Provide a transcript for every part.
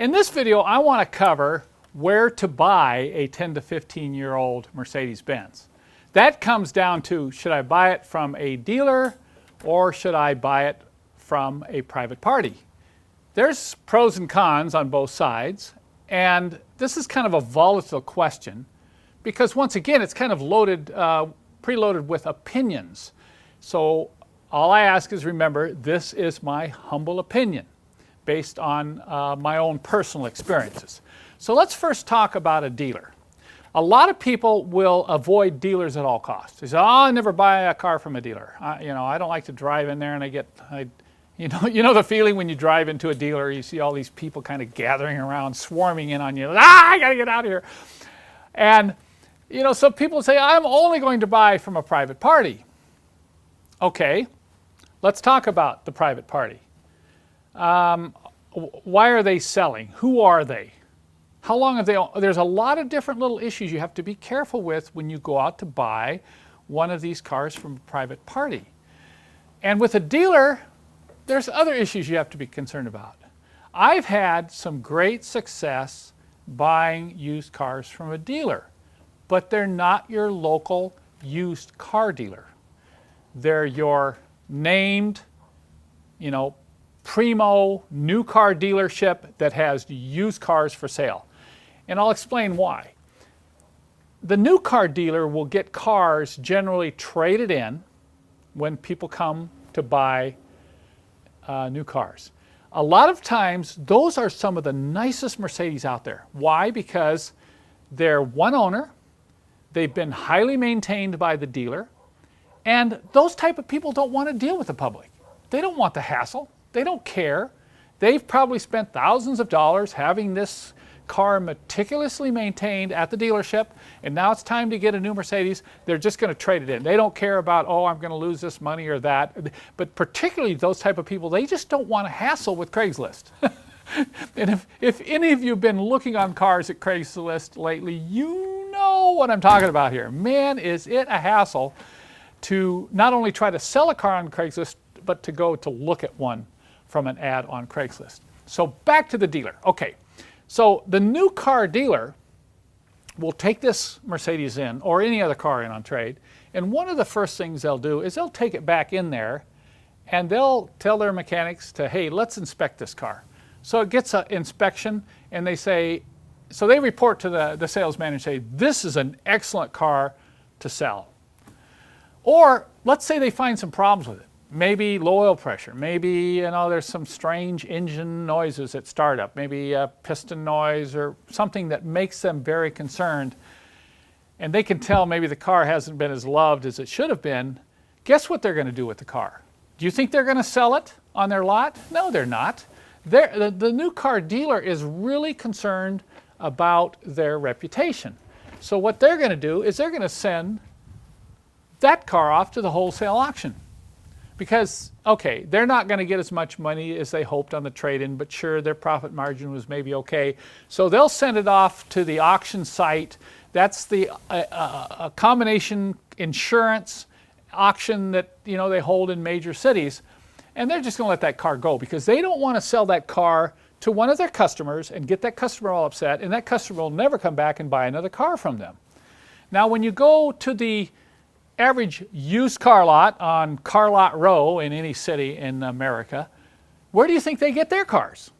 In this video, I want to cover where to buy a 10 to 15-year-old Mercedes-Benz. That comes down to, should I buy it from a dealer or should I buy it from a private party? There's pros and cons on both sides, and this is kind of a volatile question because once again, it's kind of loaded, preloaded with opinions. So all I ask is remember, this is my humble opinion based on my own personal experiences. So let's first talk about a dealer. A lot of people will avoid dealers at all costs. They say, "Oh, I never buy a car from a dealer. I don't like to drive in there," and you know the feeling when you drive into a dealer, you see all these people kind of gathering around, swarming in on you. I got to get out of here. And so people say, "I'm only going to buy from a private party." Okay, let's talk about the private party. Why are they selling? Who are they? How long have they? There's a lot of different little issues you have to be careful with when you go out to buy one of these cars from a private party. And with a dealer, there's other issues you have to be concerned about. I've had some great success buying used cars from a dealer, but they're not your local used car dealer. They're your named, primo new car dealership that has used cars for sale. And I'll explain why. The new car dealer will get cars generally traded in when people come to buy new cars. A lot of times, those are some of the nicest Mercedes out there. Why? Because they're one owner, they've been highly maintained by the dealer, and those type of people don't want to deal with the public. They don't want the hassle. They don't care. They've probably spent thousands of dollars having this car meticulously maintained at the dealership, and now it's time to get a new Mercedes. They're just going to trade it in. They don't care about, oh, I'm going to lose this money or that. But particularly those type of people, they just don't want to hassle with Craigslist. And if any of you have been looking on cars at Craigslist lately, you know what I'm talking about here. Man, is it a hassle to not only try to sell a car on Craigslist, but to go to look at one from an ad on Craigslist. So back to the dealer. Okay, so the new car dealer will take this Mercedes in, or any other car in on trade, and one of the first things they'll do is they'll take it back in there and they'll tell their mechanics to, hey, let's inspect this car. So it gets an inspection, and they say, so they report to the sales manager and say, this is an excellent car to sell. Or let's say they find some problems with it. Maybe low oil pressure, maybe there's some strange engine noises at startup, maybe a piston noise or something that makes them very concerned, and they can tell maybe the car hasn't been as loved as it should have been. Guess what they're going to do with the car? Do you think they're going to sell it on their lot? No, they're not. The new car dealer is really concerned about their reputation. So what they're going to do is they're going to send that car off to the wholesale auction. Because, okay, they're not going to get as much money as they hoped on the trade-in, but sure, their profit margin was maybe okay. So they'll send it off to the auction site. That's the a combination insurance auction that they hold in major cities. And they're just going to let that car go because they don't want to sell that car to one of their customers and get that customer all upset, and that customer will never come back and buy another car from them. Now, when you go to the average used car lot on Car Lot Row in any city in America, where do you think they get their cars?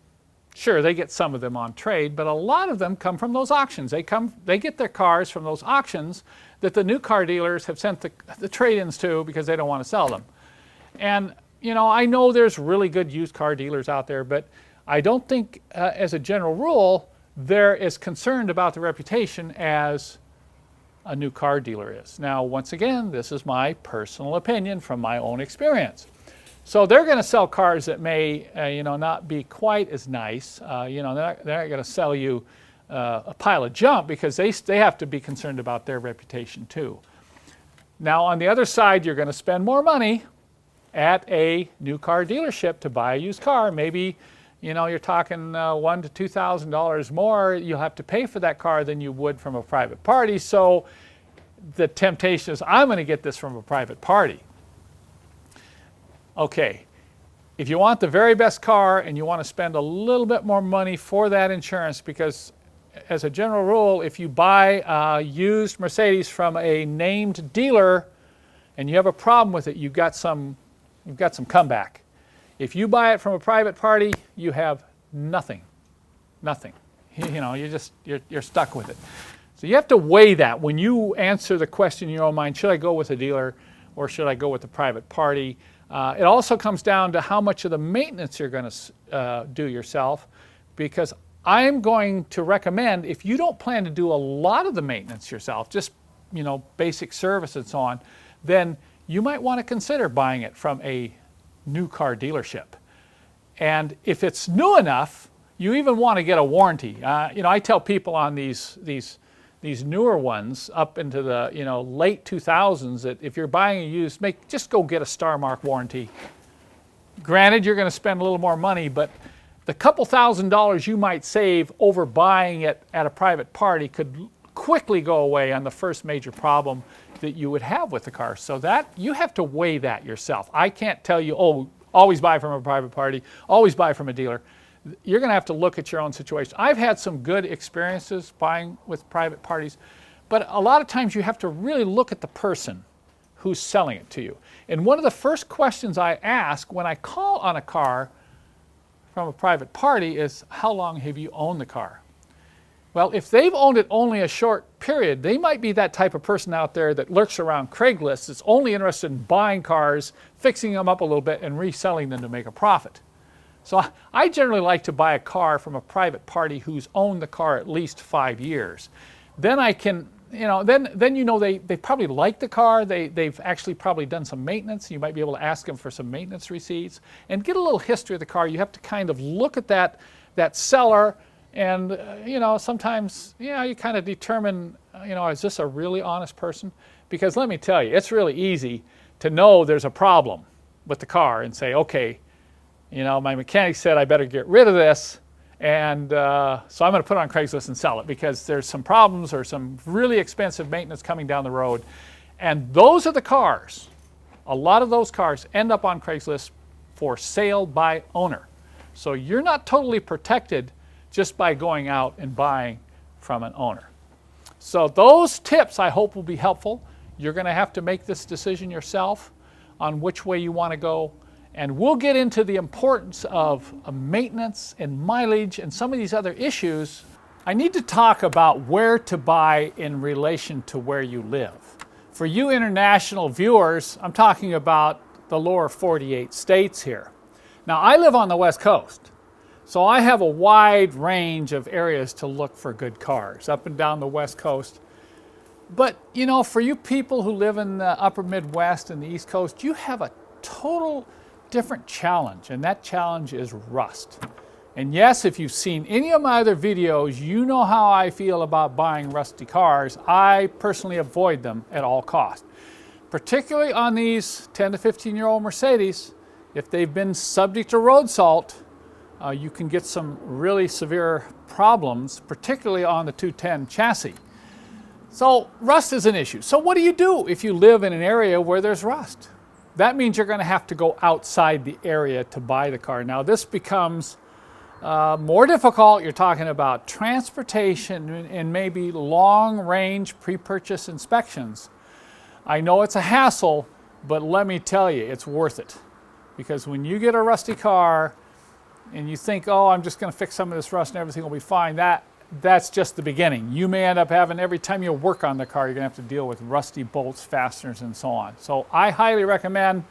Sure, they get some of them on trade, but a lot of them come from those auctions. They get their cars from those auctions that the new car dealers have sent the trade-ins to because they don't want to sell them. And I know there's really good used car dealers out there, but I don't think as a general rule they're as concerned about the reputation as a new car dealer is. Now, once again, this is my personal opinion from my own experience. So they're going to sell cars that may, not be quite as nice. They're not going to sell you a pile of junk because they have to be concerned about their reputation too. Now, on the other side, you're going to spend more money at a new car dealership to buy a used car. Maybe you're talking $1,000 to $2,000 more you'll have to pay for that car than you would from a private party. So the temptation is, I'm going to get this from a private party. Okay, if you want the very best car and you want to spend a little bit more money for that insurance, because as a general rule, if you buy a used Mercedes from a named dealer and you have a problem with it, you've got some comeback. If you buy it from a private party, you have nothing. You know, you're stuck with it. So you have to weigh that when you answer the question in your own mind, should I go with a dealer or should I go with a private party? It also comes down to how much of the maintenance you're going to do yourself, because I'm going to recommend, if you don't plan to do a lot of the maintenance yourself, just, you know, basic service and so on, then you might want to consider buying it from a new car dealership. And if it's new enough, you even want to get a warranty. You know, I tell people on these newer ones up into the, you know, late 2000s that if you're buying a used, just go get a Star Mark warranty. Granted, you're going to spend a little more money, but the couple $1,000s you might save over buying it at a private party could quickly go away on the first major problem that you would have with the car. So that, you have to weigh that yourself. I can't tell you, oh, always buy from a private party, always buy from a dealer. You're going to have to look at your own situation. I've had some good experiences buying with private parties, but a lot of times you have to really look at the person who's selling it to you. And one of the first questions I ask when I call on a car from a private party is, how long have you owned the car? Well, if they've owned it only a short period, they might be that type of person out there that lurks around Craigslist that's only interested in buying cars, fixing them up a little bit, and reselling them to make a profit. So I generally like to buy a car from a private party who's owned the car at least 5 years. Then I can, you know, then you know they probably like the car, they've actually probably done some maintenance. You might be able to ask them for some maintenance receipts and get a little history of the car. You have to kind of look at that seller, and you know, sometimes, you know, you kind of determine, you know, is this a really honest person? Because let me tell you, it's really easy to know there's a problem with the car and say, okay, you know, my mechanic said I better get rid of this, and so I'm going to put it on Craigslist and sell it because there's some problems or some really expensive maintenance coming down the road. And those are the cars. A lot of those cars end up on Craigslist for sale by owner. So you're not totally protected just by going out and buying from an owner. So those tips I hope will be helpful. You're going to have to make this decision yourself on which way you want to go. And we'll get into the importance of maintenance and mileage and some of these other issues. I need to talk about where to buy in relation to where you live. For you international viewers, I'm talking about the lower 48 states here. Now, I live on the West Coast, so I have a wide range of areas to look for good cars up and down the West Coast. But, you know, for you people who live in the upper Midwest and the East Coast, you have a total different challenge, and that challenge is rust. And yes, if you've seen any of my other videos, you know how I feel about buying rusty cars. I personally avoid them at all costs, particularly on these 10 to 15-year-old Mercedes. If they've been subject to road salt, you can get some really severe problems, particularly on the 210 chassis. So rust is an issue. So what do you do if you live in an area where there's rust? That means you're going to have to go outside the area to buy the car. Now this becomes more difficult. You're talking about transportation and maybe long-range pre-purchase inspections. I know it's a hassle, but let me tell you, it's worth it. Because when you get a rusty car and you think, oh, I'm just going to fix some of this rust and everything will be fine, that's just the beginning. You may end up having, every time you work on the car, you're going to have to deal with rusty bolts, fasteners, and so on. So I highly recommend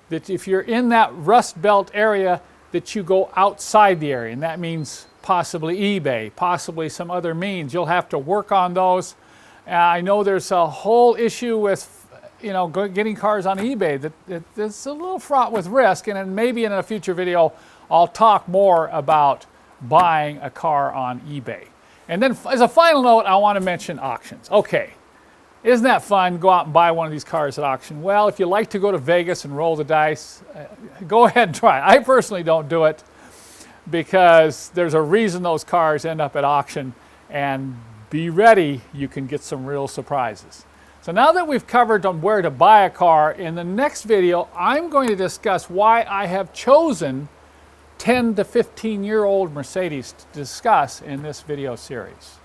that if you're in that rust belt area, that you go outside the area. And that means possibly eBay, possibly some other means. You'll have to work on those. I know there's a whole issue with, you know, getting cars on eBay that's a little fraught with risk. And then maybe in a future video, I'll talk more about buying a car on eBay. And then as a final note, I want to mention auctions. Okay, isn't that fun? Go out and buy one of these cars at auction. Well, if you like to go to Vegas and roll the dice, go ahead and try it. I personally don't do it because there's a reason those cars end up at auction, and be ready, you can get some real surprises. So So now that we've covered on where to buy a car, in the next video, I'm going to discuss why I have chosen 10 to 15-year-old Mercedes to discuss in this video series.